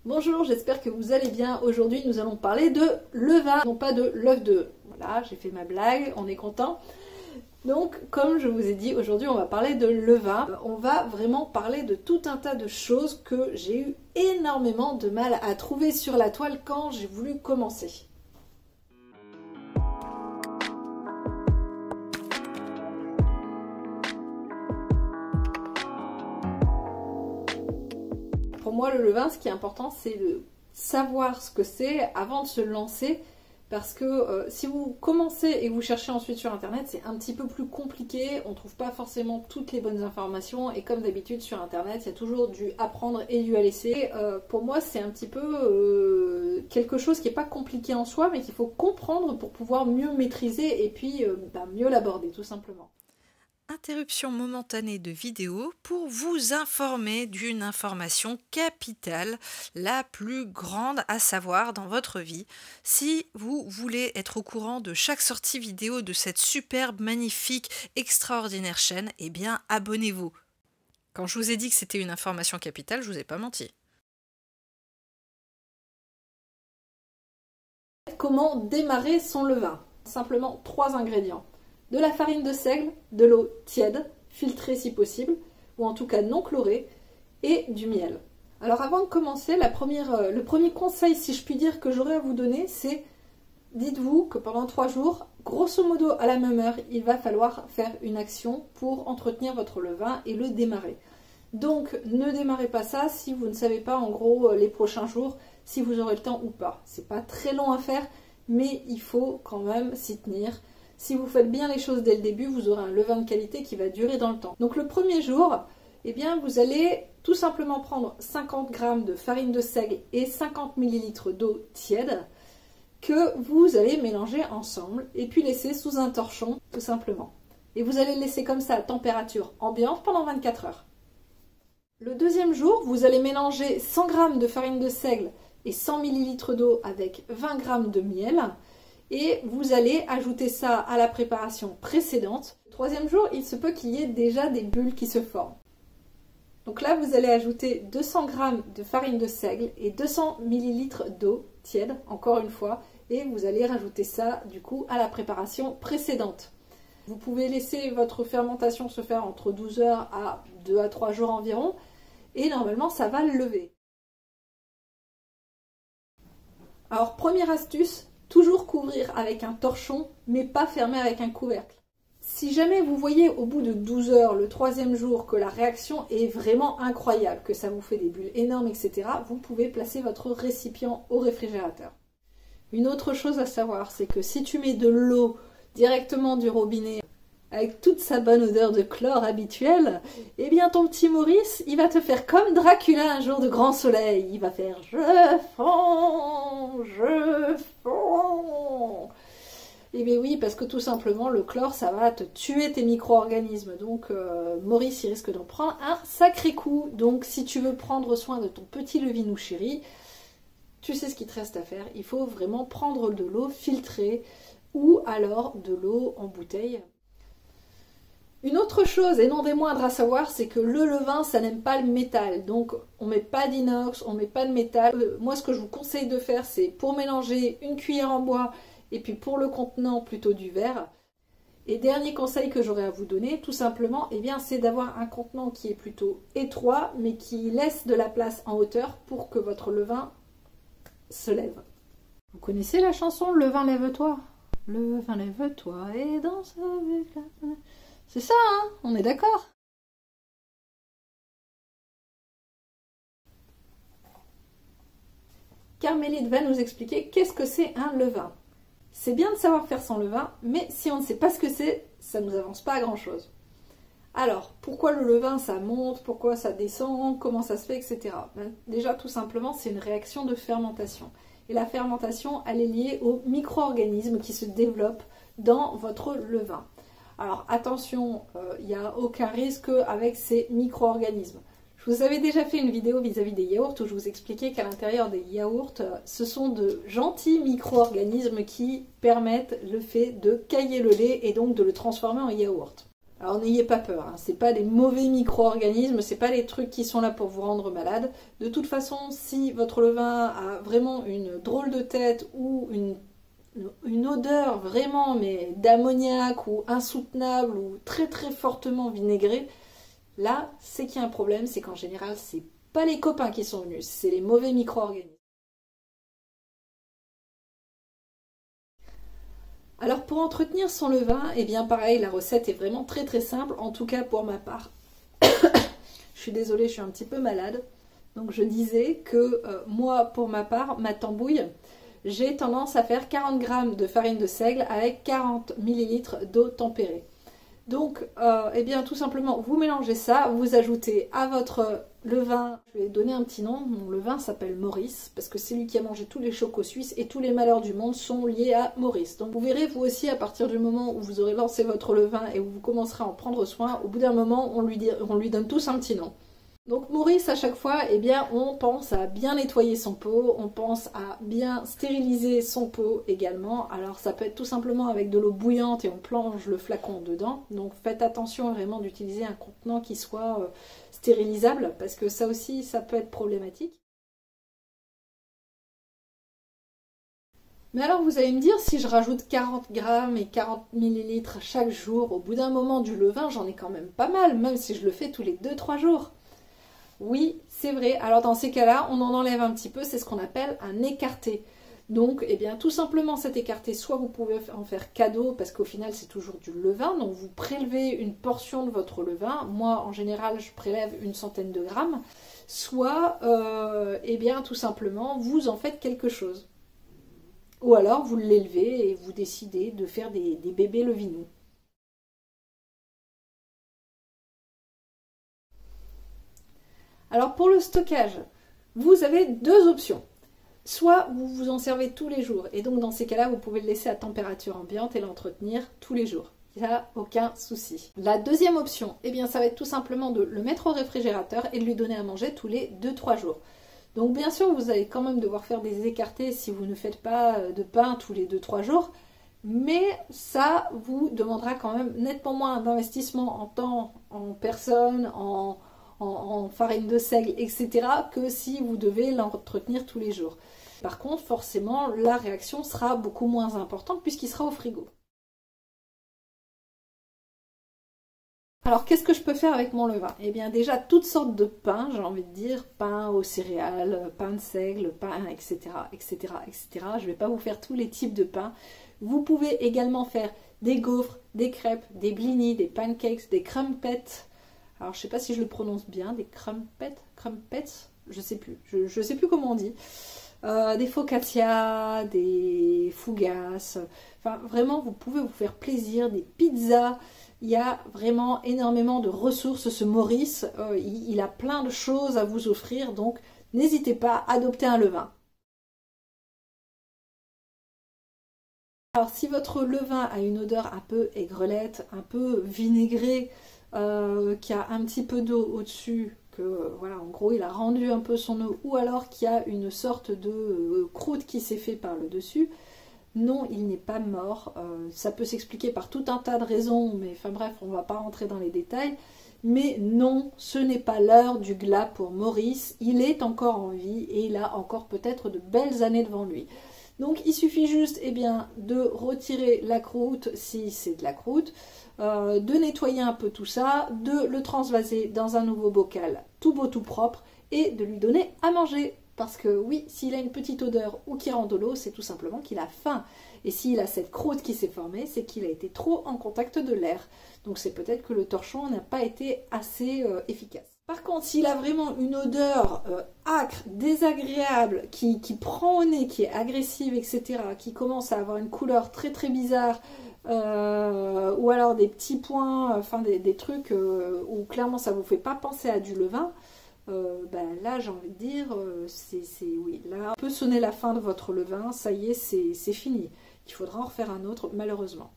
Bonjour, j'espère que vous allez bien. Aujourd'hui, nous allons parler de levain, non pas de l'œuf de... Voilà, j'ai fait ma blague, on est content. Donc, comme je vous ai dit, aujourd'hui, on va parler de levain. On va vraiment parler de tout un tas de choses que j'ai eu énormément de mal à trouver sur la toile quand j'ai voulu commencer. Pour moi, le levain, ce qui est important, c'est de savoir ce que c'est avant de se lancer. Parce que si vous commencez et que vous cherchez ensuite sur internet, c'est un petit peu plus compliqué, on ne trouve pas forcément toutes les bonnes informations et comme d'habitude sur internet, il y a toujours du apprendre et du à laisser. Pour moi, c'est un petit peu quelque chose qui n'est pas compliqué en soi, mais qu'il faut comprendre pour pouvoir mieux maîtriser et puis mieux l'aborder tout simplement. Interruption momentanée de vidéo pour vous informer d'une information capitale, la plus grande à savoir dans votre vie. Si vous voulez être au courant de chaque sortie vidéo de cette superbe, magnifique, extraordinaire chaîne, eh bien abonnez-vous. Quand je vous ai dit que c'était une information capitale, je vous ai pas menti. Comment démarrer son levain? Simplement 3 ingrédients. De la farine de seigle, de l'eau tiède, filtrée si possible, ou en tout cas non chlorée, et du miel. Alors avant de commencer, le premier conseil, si je puis dire, que j'aurais à vous donner, c'est dites-vous que pendant 3 jours, grosso modo à la même heure, il va falloir faire une action pour entretenir votre levain et le démarrer. Donc ne démarrez pas ça si vous ne savez pas en gros les prochains jours si vous aurez le temps ou pas. C'est pas très long à faire, mais il faut quand même s'y tenir. Si vous faites bien les choses dès le début, vous aurez un levain de qualité qui va durer dans le temps. Donc le premier jour, eh bien, vous allez tout simplement prendre 50 g de farine de seigle et 50 ml d'eau tiède que vous allez mélanger ensemble et puis laisser sous un torchon tout simplement. Et vous allez le laisser comme ça à température ambiante pendant 24 heures. Le deuxième jour, vous allez mélanger 100 g de farine de seigle et 100 ml d'eau avec 20 g de miel. Et vous allez ajouter ça à la préparation précédente. Le troisième jour, il se peut qu'il y ait déjà des bulles qui se forment. Donc là, vous allez ajouter 200 g de farine de seigle et 200 ml d'eau tiède, encore une fois. Et vous allez rajouter ça, du coup, à la préparation précédente. Vous pouvez laisser votre fermentation se faire entre 12 heures à 2 à 3 jours environ. Et normalement, ça va le lever. Alors, première astuce, toujours couvrir avec un torchon, mais pas fermer avec un couvercle. Si jamais vous voyez au bout de 12 heures, le troisième jour, que la réaction est vraiment incroyable, que ça vous fait des bulles énormes, etc., vous pouvez placer votre récipient au réfrigérateur. Une autre chose à savoir, c'est que si tu mets de l'eau directement du robinet, avec toute sa bonne odeur de chlore habituelle, eh bien ton petit Maurice, il va te faire comme Dracula un jour de grand soleil. Il va faire « je fonds, je fonds ». Eh bien oui, parce que tout simplement, le chlore, ça va te tuer tes micro-organismes. Donc Maurice, il risque d'en prendre un sacré coup. Donc si tu veux prendre soin de ton petit levinou chéri, tu sais ce qu'il te reste à faire. Il faut vraiment prendre de l'eau filtrée ou alors de l'eau en bouteille. Une autre chose, et non des moindres à savoir, c'est que le levain, ça n'aime pas le métal. Donc, on ne met pas d'inox, on ne met pas de métal. Moi, ce que je vous conseille de faire, c'est pour mélanger une cuillère en bois et puis pour le contenant, plutôt du verre. Et dernier conseil que j'aurais à vous donner, tout simplement, eh bien, c'est d'avoir un contenant qui est plutôt étroit, mais qui laisse de la place en hauteur pour que votre levain se lève. Vous connaissez la chanson « Levain, lève-toi » ? Levain, lève-toi et danse avec la... C'est ça, hein? On est d'accord? Carmélite va nous expliquer qu'est-ce que c'est un levain. C'est bien de savoir faire son levain, mais si on ne sait pas ce que c'est, ça ne nous avance pas à grand-chose. Alors, pourquoi le levain ça monte, pourquoi ça descend, comment ça se fait, etc. Déjà, tout simplement, c'est une réaction de fermentation. Et la fermentation, elle est liée aux micro-organismes qui se développent dans votre levain. Alors attention, il n'y a aucun risque avec ces micro-organismes. Je vous avais déjà fait une vidéo vis-à-vis des yaourts où je vous expliquais qu'à l'intérieur des yaourts, ce sont de gentils micro-organismes qui permettent le fait de cailler le lait et donc de le transformer en yaourt. Alors n'ayez pas peur, hein. C'est pas des mauvais micro-organismes, c'est pas les trucs qui sont là pour vous rendre malade. De toute façon, si votre levain a vraiment une drôle de tête ou une odeur vraiment mais d'ammoniac ou insoutenable ou très très fortement vinaigrée, là c'est qu'il y a un problème, c'est qu'en général c'est pas les copains qui sont venus, c'est les mauvais micro-organismes. Alors pour entretenir son levain, eh bien pareil, la recette est vraiment très très simple, en tout cas pour ma part. Je suis désolée, je suis un petit peu malade. Donc je disais que moi, pour ma part, ma tambouille, j'ai tendance à faire 40 g de farine de seigle avec 40 ml d'eau tempérée. Donc, eh bien, tout simplement, vous mélangez ça, vous ajoutez à votre levain, je vais donner un petit nom, mon levain s'appelle Maurice, parce que c'est lui qui a mangé tous les chocos suisses et tous les malheurs du monde sont liés à Maurice. Donc vous verrez, vous aussi, à partir du moment où vous aurez lancé votre levain et où vous commencerez à en prendre soin, au bout d'un moment, on lui donne tous un petit nom. Donc Maurice, à chaque fois, eh bien, on pense à bien nettoyer son pot, on pense à bien stériliser son pot également. Alors ça peut être tout simplement avec de l'eau bouillante et on plonge le flacon dedans. Donc faites attention vraiment d'utiliser un contenant qui soit stérilisable parce que ça aussi, ça peut être problématique. Mais alors vous allez me dire, si je rajoute 40 g et 40 ml chaque jour, au bout d'un moment du levain, j'en ai quand même pas mal, même si je le fais tous les 2-3 jours. Oui, c'est vrai. Alors dans ces cas-là, on en enlève un petit peu, c'est ce qu'on appelle un écarté. Donc, eh bien, tout simplement cet écarté, soit vous pouvez en faire cadeau, parce qu'au final, c'est toujours du levain, donc vous prélevez une portion de votre levain. Moi, en général, je prélève une centaine de grammes. Soit, eh bien, tout simplement, vous en faites quelque chose. Ou alors, vous l'élevez et vous décidez de faire des bébés levinous. Alors pour le stockage, vous avez deux options. Soit vous vous en servez tous les jours, et donc dans ces cas-là, vous pouvez le laisser à température ambiante et l'entretenir tous les jours. Il n'y a aucun souci. La deuxième option, eh bien, ça va être tout simplement de le mettre au réfrigérateur et de lui donner à manger tous les 2-3 jours. Donc bien sûr, vous allez quand même devoir faire des écartés si vous ne faites pas de pain tous les 2-3 jours, mais ça vous demandera quand même nettement moins d'investissement en temps, en personnes, en farine de seigle, etc., que si vous devez l'entretenir tous les jours. Par contre, forcément, la réaction sera beaucoup moins importante puisqu'il sera au frigo. Alors, qu'est-ce que je peux faire avec mon levain? Eh bien, déjà, toutes sortes de pains, j'ai envie de dire, pain aux céréales, pain de seigle, pain, etc., etc., etc. Je ne vais pas vous faire tous les types de pains. Vous pouvez également faire des gaufres, des crêpes, des blinis, des pancakes, des crumpets. Alors, je ne sais pas si je le prononce bien, des crumpets, je sais plus, je sais plus comment on dit. Des focaccia, des fougasses. Enfin, vraiment, vous pouvez vous faire plaisir, des pizzas. Il y a vraiment énormément de ressources. Ce Maurice, il a plein de choses à vous offrir, donc n'hésitez pas à adopter un levain. Alors, si votre levain a une odeur un peu aigrelette, un peu vinaigrée, qui a un petit peu d'eau au-dessus, que voilà, en gros il a rendu un peu son eau, ou alors qu'il y a une sorte de croûte qui s'est fait par le dessus, non, il n'est pas mort. Ça peut s'expliquer par tout un tas de raisons, mais enfin bref, on ne va pas rentrer dans les détails. Mais non, ce n'est pas l'heure du glas pour Maurice, il est encore en vie et il a encore peut-être de belles années devant lui. Donc il suffit juste de retirer la croûte si c'est de la croûte, de nettoyer un peu tout ça, de le transvaser dans un nouveau bocal tout beau tout propre et de lui donner à manger. Parce que oui, s'il a une petite odeur ou qu'il rend de l'eau, c'est tout simplement qu'il a faim. Et s'il a cette croûte qui s'est formée, c'est qu'il a été trop en contact de l'air. Donc c'est peut-être que le torchon n'a pas été assez efficace. Par contre, s'il a vraiment une odeur âcre, désagréable, qui prend au nez, qui est agressive, etc., qui commence à avoir une couleur très très bizarre, ou alors des petits points, enfin des trucs où clairement ça ne vous fait pas penser à du levain, là j'ai envie de dire, oui, là on peut sonner la fin de votre levain, ça y est, c'est fini. Il faudra en refaire un autre, malheureusement.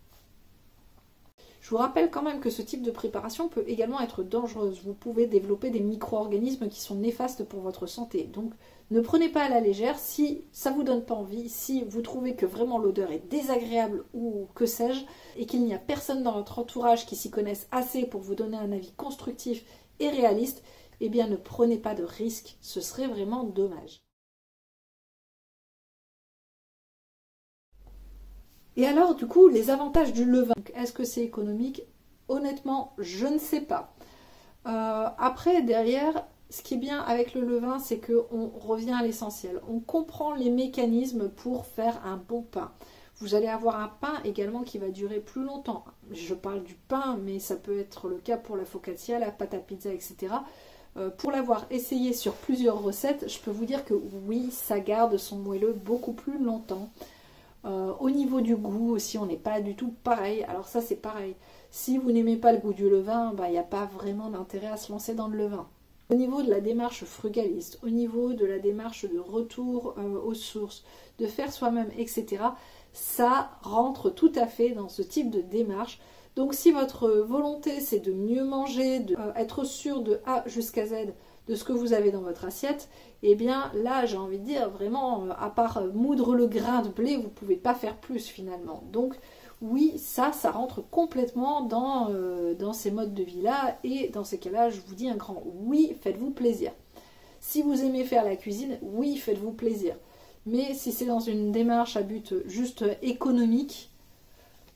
Je vous rappelle quand même que ce type de préparation peut également être dangereuse. Vous pouvez développer des micro-organismes qui sont néfastes pour votre santé. Donc ne prenez pas à la légère. Si ça ne vous donne pas envie, si vous trouvez que vraiment l'odeur est désagréable ou que sais-je, et qu'il n'y a personne dans votre entourage qui s'y connaisse assez pour vous donner un avis constructif et réaliste, eh bien ne prenez pas de risques. Ce serait vraiment dommage. Et alors, du coup, les avantages du levain. Est-ce que c'est économique? Honnêtement, je ne sais pas. Après, derrière, ce qui est bien avec le levain, c'est qu'on revient à l'essentiel. On comprend les mécanismes pour faire un bon pain. Vous allez avoir un pain également qui va durer plus longtemps. Je parle du pain, mais ça peut être le cas pour la focaccia, la pâte à pizza, etc. Pour l'avoir essayé sur plusieurs recettes, je peux vous dire que oui, ça garde son moelleux beaucoup plus longtemps. Au niveau du goût aussi, on n'est pas du tout pareil. Alors ça, c'est pareil. Si vous n'aimez pas le goût du levain, il n'y a pas vraiment d'intérêt à se lancer dans le levain. Au niveau de la démarche frugaliste, au niveau de la démarche de retour aux sources, de faire soi-même, etc., ça rentre tout à fait dans ce type de démarche. Donc si votre volonté, c'est de mieux manger, d'être sûr de A jusqu'à Z de ce que vous avez dans votre assiette, eh bien là j'ai envie de dire vraiment, à part moudre le grain de blé, vous ne pouvez pas faire plus finalement. Donc oui, ça rentre complètement dans ces modes de vie là, et dans ces cas là je vous dis un grand oui, faites-vous plaisir. Si vous aimez faire la cuisine, oui, faites-vous plaisir. Mais si c'est dans une démarche à but juste économique,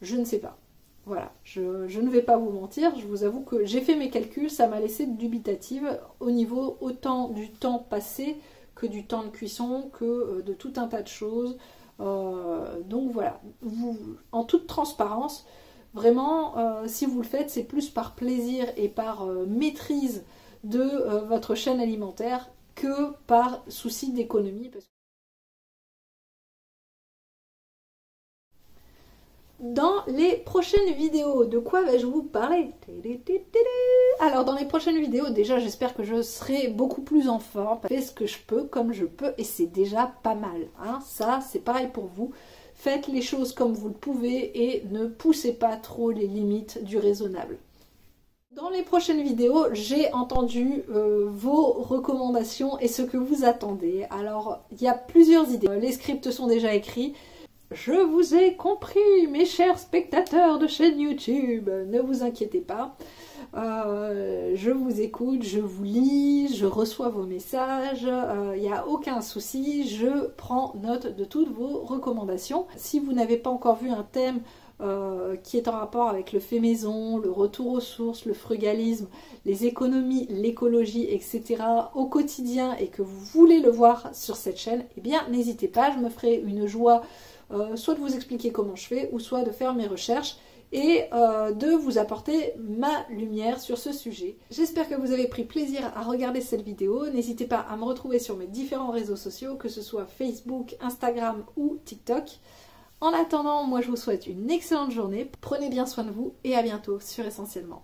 je ne sais pas. Voilà, je ne vais pas vous mentir, je vous avoue que j'ai fait mes calculs, ça m'a laissé dubitative au niveau autant du temps passé que du temps de cuisson, que de tout un tas de choses. Donc voilà, en toute transparence, vraiment, si vous le faites, c'est plus par plaisir et par maîtrise de votre chaîne alimentaire que par souci d'économie. Dans les prochaines vidéos, de quoi vais-je vous parler? Alors dans les prochaines vidéos, déjà j'espère que je serai beaucoup plus en forme. Je fais ce que je peux, comme je peux, et c'est déjà pas mal. Hein. Ça, c'est pareil pour vous. Faites les choses comme vous le pouvez et ne poussez pas trop les limites du raisonnable. Dans les prochaines vidéos, j'ai entendu vos recommandations et ce que vous attendez. Alors, il y a plusieurs idées. Les scripts sont déjà écrits. Je vous ai compris, mes chers spectateurs de chaîne YouTube, ne vous inquiétez pas, je vous écoute, je vous lis, je reçois vos messages, il n'y a aucun souci, je prends note de toutes vos recommandations. Si vous n'avez pas encore vu un thème qui est en rapport avec le fait maison, le retour aux sources, le frugalisme, les économies, l'écologie, etc. au quotidien et que vous voulez le voir sur cette chaîne, eh bien n'hésitez pas, je me ferai une joie soit de vous expliquer comment je fais, ou soit de faire mes recherches et de vous apporter ma lumière sur ce sujet. J'espère que vous avez pris plaisir à regarder cette vidéo. N'hésitez pas à me retrouver sur mes différents réseaux sociaux, que ce soit Facebook, Instagram ou TikTok. En attendant, moi je vous souhaite une excellente journée, prenez bien soin de vous et à bientôt sur Essentiellement.